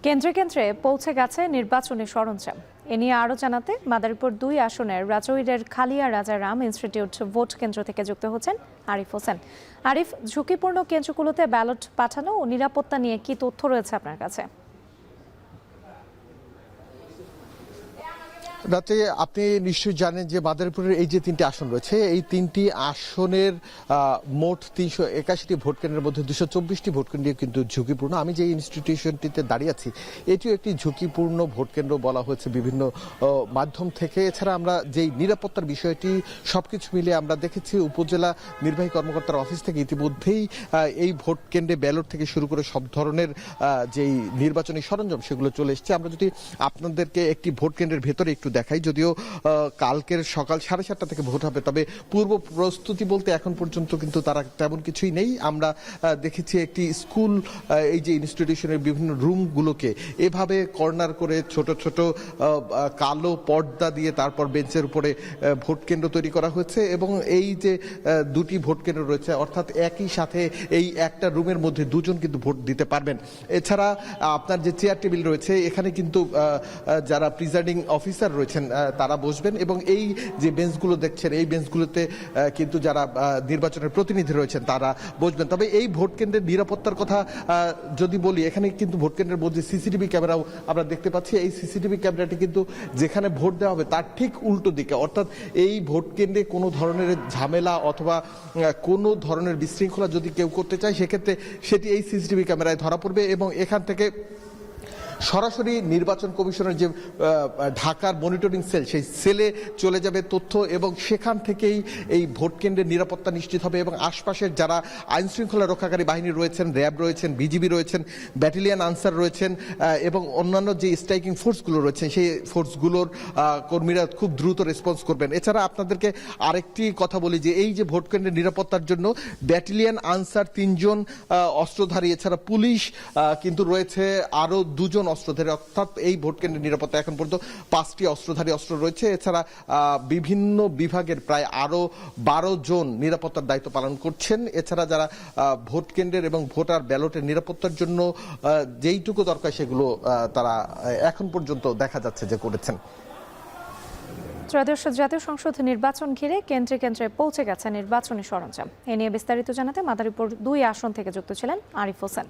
কেন্দ্রে কেন্দ্রে পৌঁছে গেছে নির্বাচনী সরঞ্জাম। এ নিয়ে আরও জানাতে মাদারীপুর ২ আসনের রাজৌরির খালিয়া রাজা রাম ইনস্টিটিউট ভোট কেন্দ্র থেকে যুক্ত হচ্ছেন আরিফ হোসেন। আরিফ, ঝুঁকিপূর্ণ কেন্দ্রগুলোতে ব্যালট পাঠানো ও নিরাপত্তা নিয়ে কি তথ্য রয়েছে আপনার কাছে? রাতে আপনি নিশ্চয়ই জানেন যে মাদারীপুরের এই যে ৩টি আসন রয়েছে, এই ৩টি আসনের মোট ৩৮১টি ভোট কেন্দ্রের মধ্যে ২২৪টি ভোট কেন্দ্র কিন্তু ঝুঁকিপূর্ণ। আমি যে ইনস্টিটিউশনটিতে দাঁড়িয়ে আছি, এটিও একটি ঝুঁকিপূর্ণ ভোট কেন্দ্র বলা হয়েছে বিভিন্ন মাধ্যম থেকে। এছাড়া আমরা যেই নিরাপত্তার বিষয়টি সবকিছু মিলিয়ে আমরা দেখেছি উপজেলা নির্বাহী কর্মকর্তার অফিস থেকে ইতিমধ্যেই এই ভোট কেন্দ্রে ব্যালট থেকে শুরু করে সব ধরনের যেই নির্বাচনী সরঞ্জাম সেগুলো চলে এসেছে। আমরা যদি আপনাদেরকে একটি ভোট কেন্দ্রের ভেতরে একটু দেখাই, যদিও কালকের সকাল 7:30 থেকে ভোট হবে, তবে পূর্ব প্রস্তুতি বলতে এখন পর্যন্ত কিন্তু তারা তেমন কিছুই নেই। আমরা দেখেছি একটি স্কুল, এই যে ইনস্টিটিউশনের বিভিন্ন রুমগুলোকে এভাবে কর্নার করে ছোট ছোট কালো পর্দা দিয়ে তারপর বেঞ্চের উপরে ভোট কেন্দ্র তৈরি করা হয়েছে এবং এই যে দুটি ভোট কেন্দ্র রয়েছে, অর্থাৎ একই সাথে এই একটা রুমের মধ্যে দুজন কিন্তু ভোট দিতে পারবেন। এছাড়া আপনার যে চেয়ার টেবিল রয়েছে, এখানে কিন্তু যারা প্রিজাইডিং অফিসার রয়েছেন তারা বসবেন এবং এই যে বেঞ্চগুলো দেখছেন, এই বেঞ্চগুলোতে কিন্তু যারা নির্বাচনের প্রতিনিধি রয়েছেন তারা বসবেন। তবে এই ভোট কেন্দ্রের নিরাপত্তার কথা যদি বলি, এখানে কিন্তু ভোট কেন্দ্রের মধ্যে সিসিটিভি ক্যামেরাও আমরা দেখতে পাচ্ছি। এই সিসিটিভি ক্যামেরাটি কিন্তু যেখানে ভোট দেওয়া হবে তার ঠিক উল্টো দিকে, অর্থাৎ এই ভোট কেন্দ্রে কোনো ধরনের ঝামেলা অথবা কোনো ধরনের বিশৃঙ্খলা যদি কেউ করতে চায়, সেক্ষেত্রে সেটি এই সিসিটিভি ক্যামেরায় ধরা পড়বে এবং এখান থেকে সরাসরি নির্বাচন কমিশনের যে ঢাকার মনিটরিং সেল, সেই সেলে চলে যাবে তথ্য এবং সেখান থেকেই এই ভোট কেন্দ্রের নিরাপত্তা নিশ্চিত হবে এবং আশপাশের যারা আইন শৃঙ্খলা রক্ষাকারী বাহিনী রয়েছেন, র্যাব রয়েছেন, বিজিবি রয়েছেন, ব্যাটালিয়ান আনসার রয়েছেন এবং অন্যান্য যে স্ট্রাইকিং ফোর্সগুলো রয়েছেন, সেই ফোর্সগুলোর কর্মীরা খুব দ্রুত রেসপন্স করবেন। এছাড়া আপনাদেরকে আরেকটি কথা বলি যে এই যে ভোট কেন্দ্রের নিরাপত্তার জন্য ব্যাটালিয়ান আনসার ৩ জন অস্ত্রধারী, এছাড়া পুলিশ কিন্তু রয়েছে আরও 2 জন অস্ত্রধারী, অর্থাৎ এই ভোট কেন্দ্রের নিরাপত্তা এখন পর্যন্ত 5টি অস্ত্রধারী অস্ত্র রয়েছে। এছাড়া বিভিন্ন বিভাগের প্রায় আরো 12 জন নিরাপত্তার দায়িত্ব পালন করছেন। এছাড়া যারা ভোট কেন্দ্রের এবং ভোটার ব্যালটের নিরাপত্তার জন্য যেইটুকু দরকার সেগুলো তারা এখন পর্যন্ত দেখা যাচ্ছে যে করেছেন। ত্রয়োদশ জাতীয় সংসদ নির্বাচন ঘিরে কেন্দ্রে কেন্দ্রে পৌঁছে গেছে নির্বাচনী সরঞ্জাম। এ নিয়ে বিস্তারিত জানাতে মাদারীপুর 2 আসন থেকে যুক্ত ছিলেন আরিফ হোসেন।